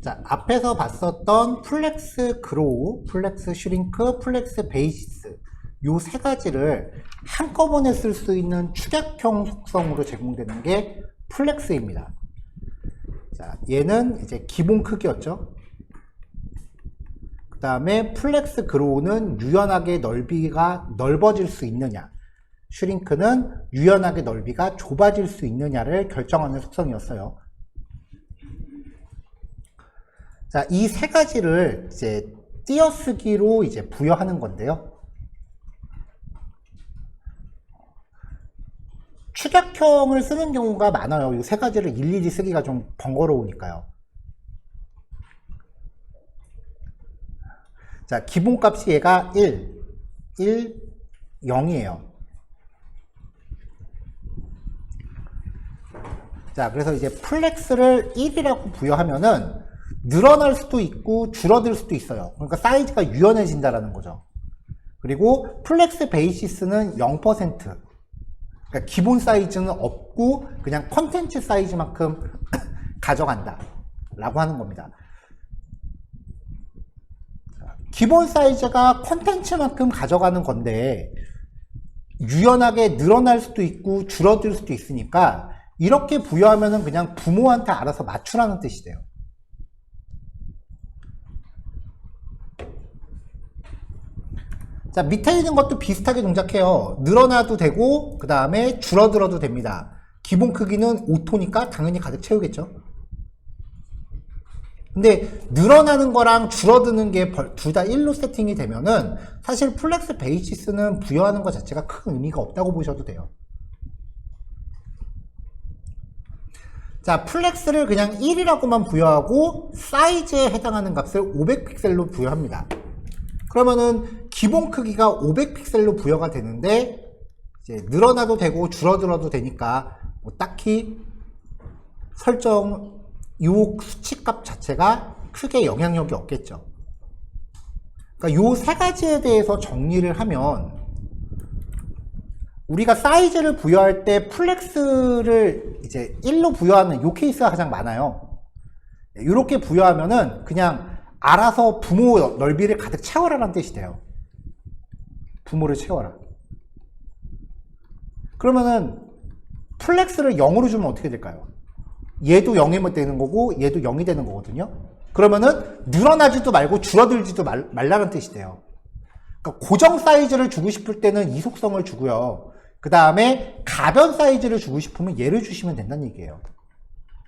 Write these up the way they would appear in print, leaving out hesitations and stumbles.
자, 앞에서 봤었던 플렉스 그로우, 플렉스 슈링크, 플렉스 베이시스 요 세 가지를 한꺼번에 쓸 수 있는 축약형 속성으로 제공되는 게 플렉스입니다. 자, 얘는 이제 기본 크기였죠. 그 다음에 플렉스 그로우는 유연하게 넓이가 넓어질 수 있느냐, 슈링크는 유연하게 넓이가 좁아질 수 있느냐를 결정하는 속성이었어요. 자, 이 세 가지를 이제 띄어쓰기로 이제 부여하는 건데요. 축약형을 쓰는 경우가 많아요. 이 세 가지를 일일이 쓰기가 좀 번거로우니까요. 자, 기본값이 얘가 1, 0이에요. 자, 그래서 이제 플렉스를 1이라고 부여하면은 늘어날 수도 있고 줄어들 수도 있어요. 그러니까 사이즈가 유연해진다라는 거죠. 그리고 플렉스 베이시스는 0%. 그러니까 기본 사이즈는 없고 그냥 컨텐츠 사이즈만큼 가져간다 라고 하는 겁니다. 기본 사이즈가 컨텐츠만큼 가져가는 건데 유연하게 늘어날 수도 있고 줄어들 수도 있으니까 이렇게 부여하면은 그냥 부모한테 알아서 맞추라는 뜻이 돼요. 자, 밑에 있는 것도 비슷하게 동작해요. 늘어나도 되고 그 다음에 줄어들어도 됩니다. 기본 크기는 5토니까 당연히 가득 채우겠죠. 근데 늘어나는 거랑 줄어드는 게 둘 다 1로 세팅이 되면은 사실 플렉스 베이시스는 부여하는 것 자체가 큰 의미가 없다고 보셔도 돼요. 자, 플렉스를 그냥 1이라고만 부여하고 사이즈에 해당하는 값을 500픽셀로 부여합니다. 그러면은 기본 크기가 500픽셀로 부여가 되는데 이제 늘어나도 되고 줄어들어도 되니까 뭐 딱히 설정 요 수치값 자체가 크게 영향력이 없겠죠. 그러니까 요 세 가지에 대해서 정리를 하면 우리가 사이즈를 부여할 때 플렉스를 이제 1로 부여하는 요 케이스가 가장 많아요. 이렇게 부여하면은 그냥 알아서 부모 넓이를 가득 채워라라는 뜻이 돼요. 부모를 채워라. 그러면은 플렉스를 0으로 주면 어떻게 될까요? 얘도 0이면 되는 거고 얘도 0이 되는 거거든요. 그러면은 늘어나지도 말고 줄어들지도 말라는 뜻이 돼요. 그러니까 고정 사이즈를 주고 싶을 때는 이 속성을 주고요. 그 다음에 가변 사이즈를 주고 싶으면 얘를 주시면 된다는 얘기예요.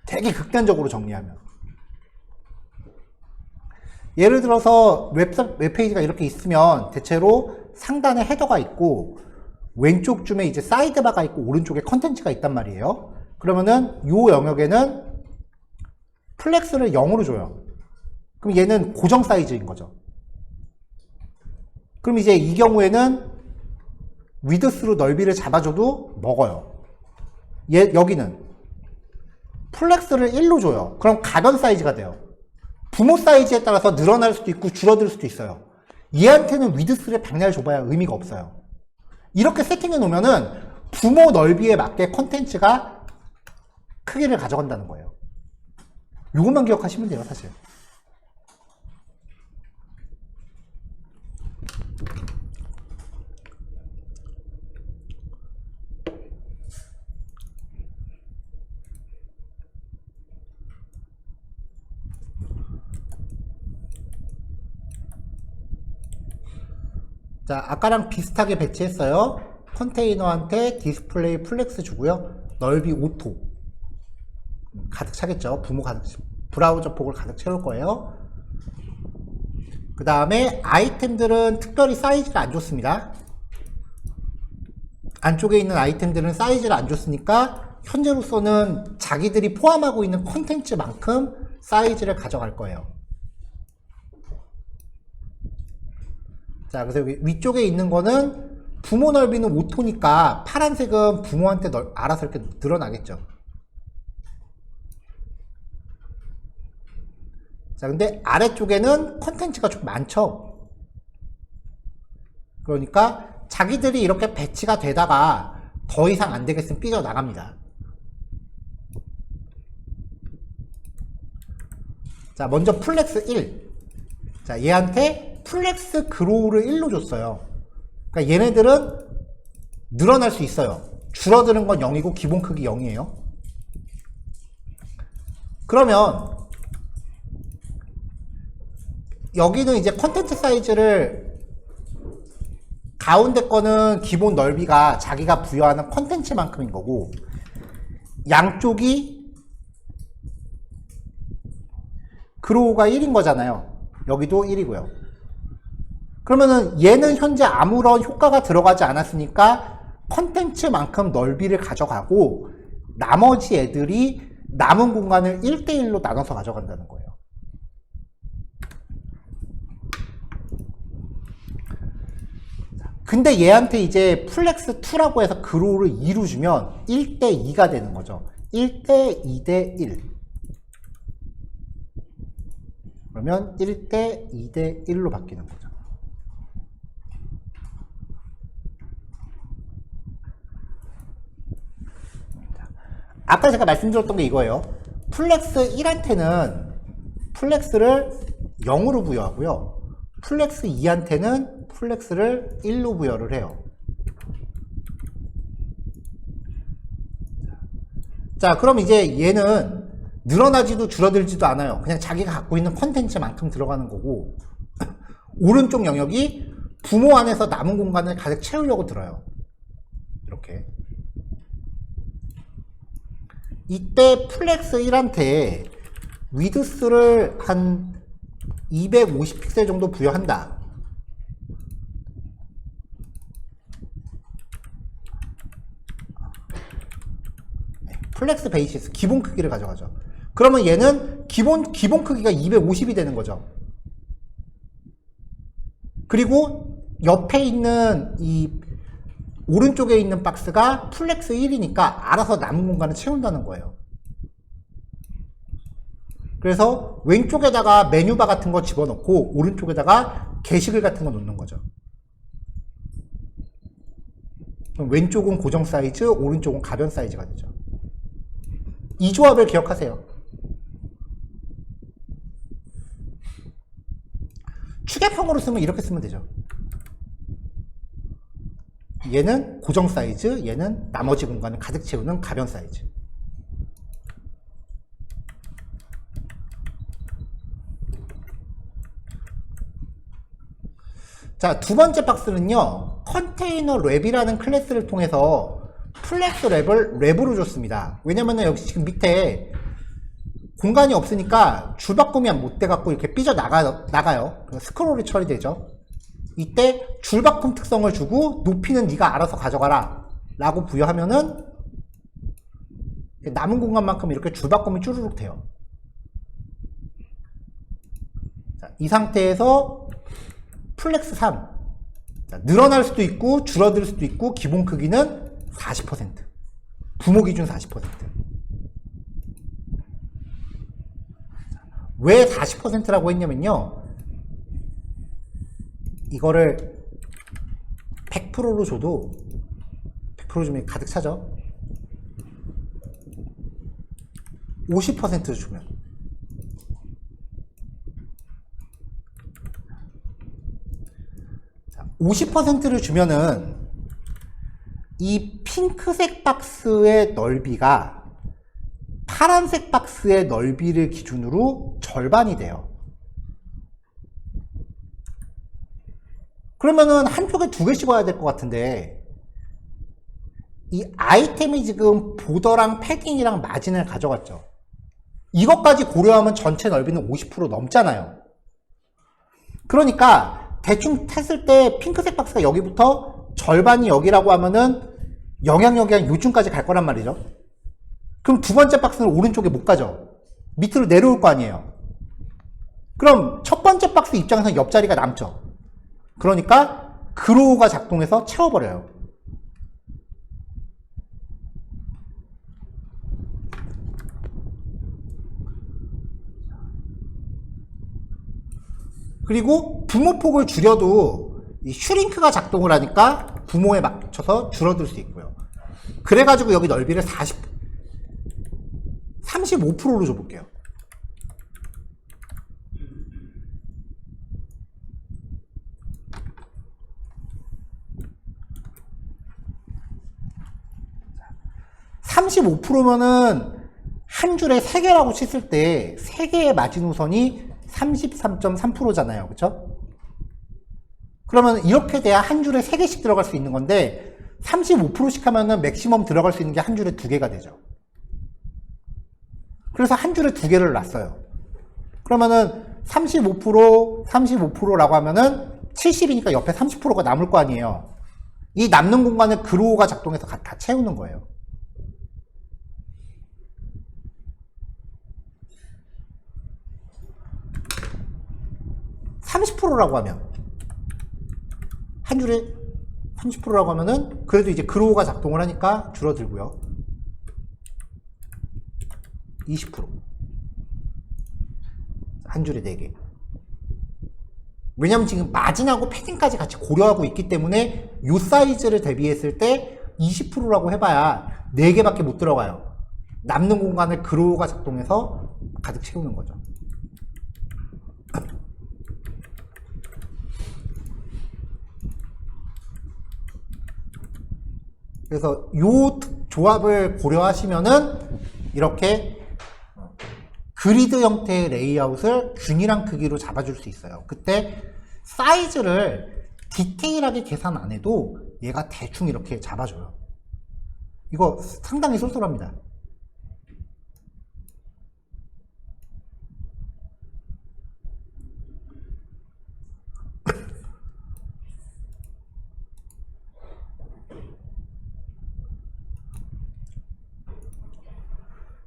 되게 극단적으로 정리하면. 예를 들어서 웹페이지가 이렇게 있으면 대체로 상단에 헤더가 있고 왼쪽 쯤에 이제 사이드바가 있고 오른쪽에 컨텐츠가 있단 말이에요. 그러면은 요 영역에는 플렉스를 0으로 줘요. 그럼 얘는 고정 사이즈인 거죠. 그럼 이제 이 경우에는 위드스로 넓이를 잡아줘도 먹어요. 여기는 플렉스를 1로 줘요. 그럼 가변 사이즈가 돼요. 부모 사이즈에 따라서 늘어날 수도 있고 줄어들 수도 있어요. 얘한테는 위드스를 백날 줘봐야 의미가 없어요. 이렇게 세팅해 놓으면은 부모 넓이에 맞게 콘텐츠가 크기를 가져간다는 거예요. 이것만 기억하시면 돼요, 사실. 자, 아까랑 비슷하게 배치했어요. 컨테이너한테 디스플레이 플렉스 주고요. 넓이 5토. 가득 차겠죠. 브라우저 폭을 가득 채울 거예요. 그 다음에 아이템들은 특별히 사이즈를 안 줬습니다. 안쪽에 있는 아이템들은 사이즈를 안 줬으니까 현재로서는 자기들이 포함하고 있는 컨텐츠만큼 사이즈를 가져갈 거예요. 자, 그래서 여기 위쪽에 있는 거는 부모 넓이는 5토니까 파란색은 부모한테 알아서 이렇게 늘어나겠죠. 자, 근데 아래쪽에는 컨텐츠가 좀 많죠. 그러니까 자기들이 이렇게 배치가 되다가 더 이상 안 되겠으면 삐져나갑니다. 자, 먼저 플렉스 1. 자, 얘한테 플렉스 그로우를 1로 줬어요. 그러니까 얘네들은 늘어날 수 있어요. 줄어드는 건 0이고 기본 크기 0이에요. 그러면 여기는 이제 컨텐츠 사이즈를 가운데 거는 기본 넓이가 자기가 부여하는 컨텐츠만큼인 거고 양쪽이 그로우가 1인 거잖아요. 여기도 1이고요. 그러면은 얘는 현재 아무런 효과가 들어가지 않았으니까 컨텐츠만큼 넓이를 가져가고 나머지 애들이 남은 공간을 1대1로 나눠서 가져간다는 거예요. 근데 얘한테 이제 플렉스 2라고 해서 그로우를 2로 주면 1대2가 되는 거죠. 1대2대1. 그러면 1대2대1로 바뀌는 거죠. 아까 제가 말씀드렸던 게 이거예요. 플렉스 1한테는 플렉스를 0으로 부여하고요. 플렉스 2한테는 플렉스를 1로 부여를 해요. 자, 그럼 이제 얘는 늘어나지도 줄어들지도 않아요. 그냥 자기가 갖고 있는 컨텐츠만큼 들어가는 거고 오른쪽 영역이 부모 안에서 남은 공간을 가득 채우려고 들어요. 이렇게. 이때 플렉스 1한테 위드스를 한 250픽셀 정도 부여한다. 플렉스 베이시스 기본 크기를 가져가죠. 그러면 얘는 기본 크기가 250이 되는 거죠. 그리고 옆에 있는 이 오른쪽에 있는 박스가 플렉스 1이니까 알아서 남은 공간을 채운다는 거예요. 그래서 왼쪽에다가 메뉴바 같은 거 집어넣고 오른쪽에다가 게시글 같은 거 놓는 거죠. 그럼 왼쪽은 고정 사이즈, 오른쪽은 가변 사이즈가 되죠. 이 조합을 기억하세요. 축약형으로 쓰면 이렇게 쓰면 되죠. 얘는 고정 사이즈, 얘는 나머지 공간을 가득 채우는 가변 사이즈. 자, 두 번째 박스는요, 컨테이너 랩이라는 클래스를 통해서 플렉스 랩을 랩으로 줬습니다. 왜냐면은 여기 지금 밑에 공간이 없으니까 줄바꿈이 못 돼갖고 이렇게 삐져 나가요. 스크롤이 처리되죠. 이때 줄바꿈 특성을 주고 높이는 네가 알아서 가져가라 라고 부여하면은 남은 공간만큼 이렇게 줄바꿈이 쭈르륵 돼요. 자, 이 상태에서 플렉스 3. 자, 늘어날 수도 있고 줄어들 수도 있고 기본 크기는 40%. 부모 기준 40%. 왜 40%라고 했냐면요. 이거를 100%로 줘도 100% 주면 가득 차죠. 50% 주면 50%를 주면은 이 핑크색 박스의 넓이가 파란색 박스의 넓이를 기준으로 절반이 돼요. 그러면은 한쪽에 두 개씩 와야 될 것 같은데 이 아이템이 지금 보더랑 패딩이랑 마진을 가져갔죠. 이것까지 고려하면 전체 넓이는 50% 넘잖아요. 그러니까 대충 했을 때 핑크색 박스가 여기부터 절반이 여기라고 하면은 영향력이 한 요쯤까지 갈 거란 말이죠. 그럼 두 번째 박스는 오른쪽에 못 가죠. 밑으로 내려올 거 아니에요. 그럼 첫 번째 박스 입장에서 옆자리가 남죠. 그러니까 그로우가 작동해서 채워버려요. 그리고 부모폭을 줄여도 이 슈링크가 작동을 하니까 부모에 맞춰서 줄어들 수 있고요. 그래가지고 여기 넓이를 35%로 줘볼게요. 35%면은 한 줄에 3개라고 쳤을 때 3개의 마지노선이 33.3%잖아요. 그쵸? 그러면 이렇게 돼야 한 줄에 3개씩 들어갈 수 있는 건데 35%씩 하면은 맥시멈 들어갈 수 있는 게 한 줄에 2개가 되죠. 그래서 한 줄에 2개를 놨어요. 그러면은 35%라고 하면은 70이니까 옆에 30%가 남을 거 아니에요. 이 남는 공간을 그로우가 작동해서 다 채우는 거예요. (30%라고) 하면 한 줄에 30%라고 하면은 그래도 이제 그로우가 작동을 하니까 줄어들고요. 20%. 한 줄에 4개. 왜냐면 지금 마진하고 패딩까지 같이 고려하고 있기 때문에 이 사이즈를 대비했을 때 20%라고 해봐야 4개밖에 못 들어가요. 남는 공간을 그로우가 작동해서 가득 채우는 거죠. 그래서 이 조합을 고려하시면은 이렇게 그리드 형태의 레이아웃을 균일한 크기로 잡아줄 수 있어요. 그때 사이즈를 디테일하게 계산 안 해도 얘가 대충 이렇게 잡아줘요. 이거 상당히 쏠쏠합니다.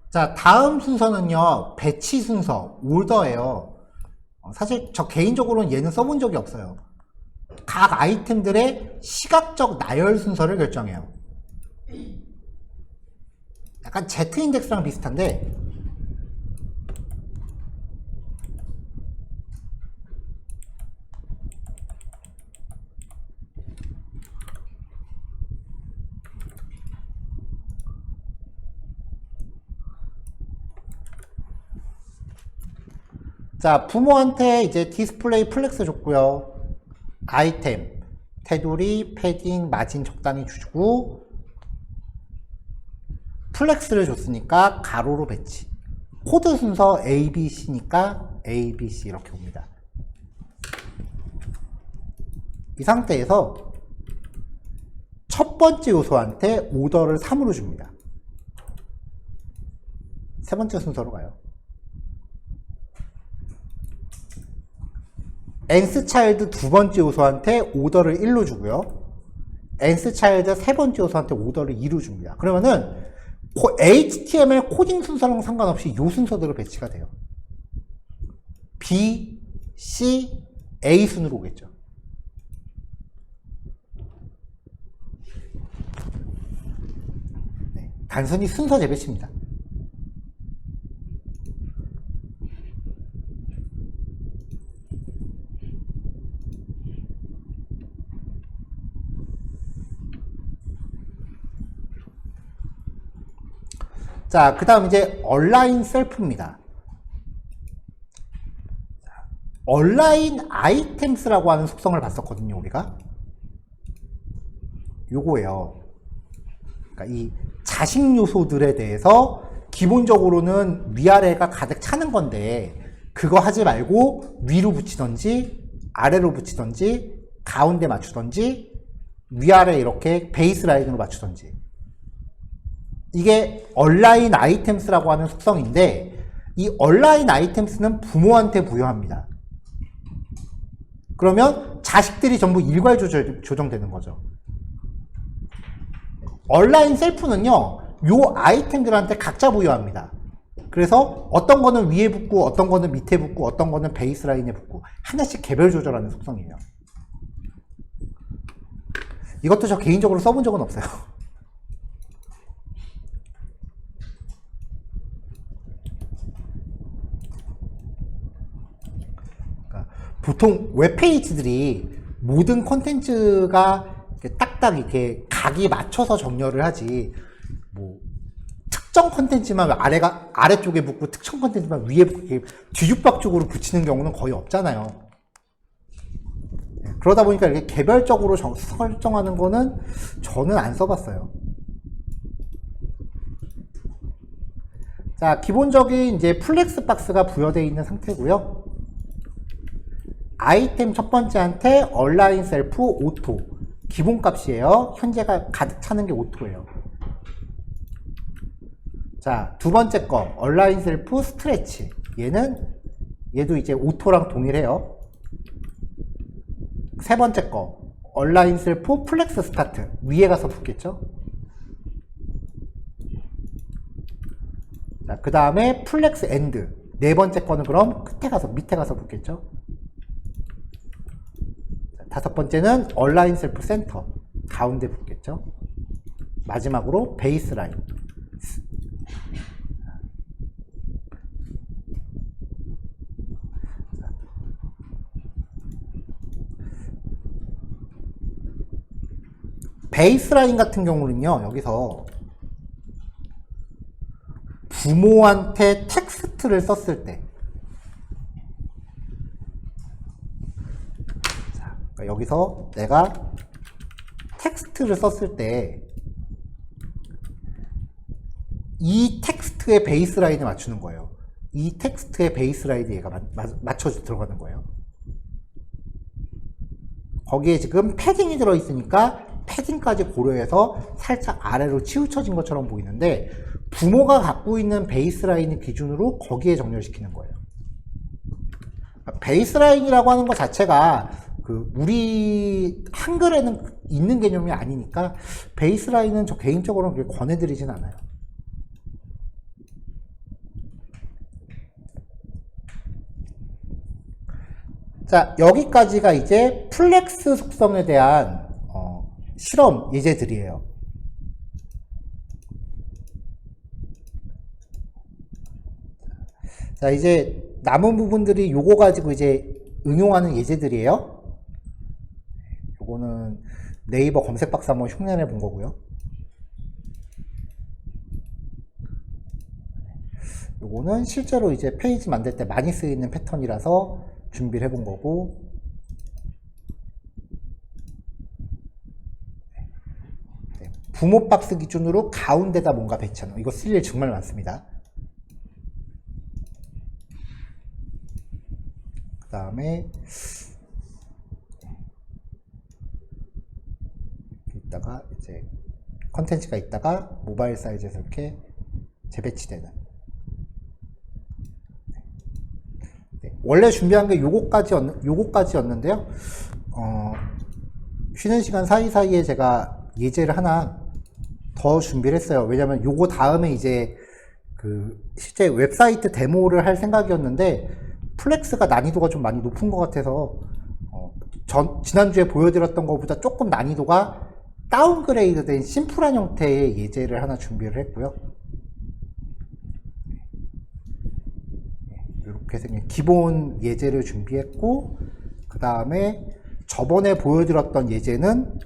자, 다음 순서는요, 배치 순서, 올더예요. 사실 저 개인적으로는 얘는 써본 적이 없어요. 각 아이템들의 시각적 나열 순서를 결정해요. 약간 Z 인덱스랑 비슷한데, 자, 부모한테 이제 디스플레이 플렉스 줬고요. 아이템, 테두리, 패딩, 마진 적당히 주고, 플렉스를 줬으니까 가로로 배치. 코드 순서 A, B, C니까 A, B, C 이렇게 옵니다. 이 상태에서 첫 번째 요소한테 오더를 3으로 줍니다. 세 번째 순서로 가요. nth 차일드 두 번째 요소한테 오더를 1로 주고요. nth 차일드 세 번째 요소한테 오더를 2로 줍니다. 그러면은 HTML 코딩 순서랑 상관없이 요 순서대로 배치가 돼요. B, C, A 순으로 오겠죠. 네, 단순히 순서 재배치입니다. 자, 그 다음 이제 얼라인 셀프입니다. 얼라인 아이템스라고 하는 속성을 봤었거든요, 우리가. 요거예요. 그러니까 이 자식 요소들에 대해서 기본적으로는 위아래가 가득 차는 건데, 그거 하지 말고 위로 붙이던지, 아래로 붙이던지, 가운데 맞추던지, 위아래 이렇게 베이스 라인으로 맞추던지. 이게 얼라인 아이템스라고 하는 속성인데, 이 얼라인 아이템스는 부모한테 부여합니다. 그러면 자식들이 전부 일괄 조정되는 거죠. 얼라인 셀프는요, 요 아이템들한테 각자 부여합니다. 그래서 어떤 거는 위에 붙고, 어떤 거는 밑에 붙고, 어떤 거는 베이스 라인에 붙고, 하나씩 개별 조절하는 속성이에요. 이것도 저 개인적으로 써본 적은 없어요. 보통 웹페이지들이 모든 콘텐츠가 딱딱 이렇게 각이 맞춰서 정렬을 하지, 뭐 특정 콘텐츠만 아래쪽에 붙고 특정 콘텐츠만 위에 붙고 이렇게 뒤죽박죽으로 붙이는 경우는 거의 없잖아요. 그러다 보니까 이렇게 개별적으로 설정하는 거는 저는 안 써봤어요. 자, 기본적인 이제 플렉스 박스가 부여되어 있는 상태고요. 아이템 첫 번째한테 얼라인 셀프 오토 기본값이에요. 현재가 가득 차는 게 오토예요. 자, 두 번째 거 얼라인 셀프 스트레치, 얘도 이제 오토랑 동일해요. 세 번째 거 얼라인 셀프 플렉스 스타트, 위에 가서 붙겠죠. 자, 그 다음에 플렉스 엔드, 네 번째 거는 그럼 끝에 가서 밑에 가서 붙겠죠. 자, 다섯 번째는 얼라인 셀프 센터, 가운데 붙겠죠. 마지막으로 베이스 라인. 베이스라인 같은 경우는요, 여기서 부모한테 텍스트를 썼을 때, 자, 그러니까 여기서 내가 텍스트를 썼을 때 이 텍스트의 베이스라인을 맞추는 거예요. 이 텍스트의 베이스라인에 얘가 맞춰서 들어가는 거예요. 거기에 지금 패딩이 들어있으니까 패딩까지 고려해서 살짝 아래로 치우쳐진 것처럼 보이는데, 부모가 갖고 있는 베이스라인을 기준으로 거기에 정렬시키는 거예요. 베이스라인이라고 하는 것 자체가 우리 한글에는 있는 개념이 아니니까 베이스라인은 저 개인적으로는 그렇게 권해드리진 않아요. 자, 여기까지가 이제 플렉스 속성에 대한 실험 예제들이에요. 자, 이제 남은 부분들이 요거 가지고 이제 응용하는 예제들이에요. 요거는 네이버 검색 박스 한번 흉내내 본 거고요. 요거는 실제로 이제 페이지 만들 때 많이 쓰이는 패턴이라서 준비를 해본 거고, 부모 박스 기준으로 가운데다 뭔가 배치하는 거, 이거 쓸 일 정말 많습니다. 그 다음에 있다가 이제 컨텐츠가 있다가 모바일 사이즈에서 이렇게 재배치되는. 원래 준비한 게 요거까지였는데요. 쉬는 시간 사이사이에 제가 예제를 하나 더 준비를 했어요. 왜냐면 요거 다음에 이제 실제 웹사이트 데모를 할 생각이었는데 플렉스가 난이도가 좀 많이 높은 것 같아서 지난주에 보여드렸던 것보다 조금 난이도가 다운그레이드 된 심플한 형태의 예제를 하나 준비를 했고요. 이렇게 생긴 기본 예제를 준비했고, 그 다음에 저번에 보여드렸던 예제는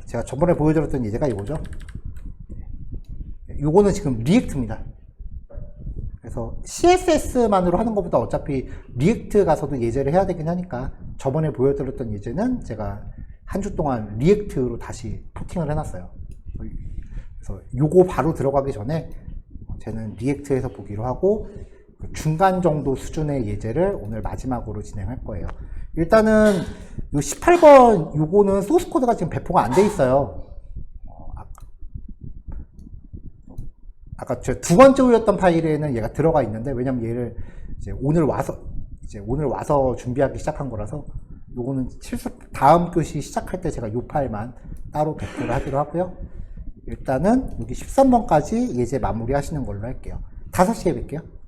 제가 저번에 보여드렸던 예제가 이거죠. 요거는 지금 리액트입니다. 그래서 CSS만으로 하는 것보다 어차피 리액트 가서도 예제를 해야 되긴 하니까 저번에 보여드렸던 예제는 제가 한 주 동안 리액트로 다시 포팅을 해놨어요. 그래서 요거 바로 들어가기 전에 쟤는 리액트에서 보기로 하고 중간 정도 수준의 예제를 오늘 마지막으로 진행할 거예요. 일단은 요 18번 요거는 소스 코드가 지금 배포가 안 돼 있어요. 아까 저 두 번째 올렸던 파일에는 얘가 들어가 있는데, 왜냐면 얘를 이제 오늘 와서 준비하기 시작한 거라서 요거는 다음 교시 시작할 때 제가 요 파일만 따로 배포를 하기로 하고요. 일단은 여기 13번까지 예제 마무리 하시는 걸로 할게요. 5시에 뵐게요.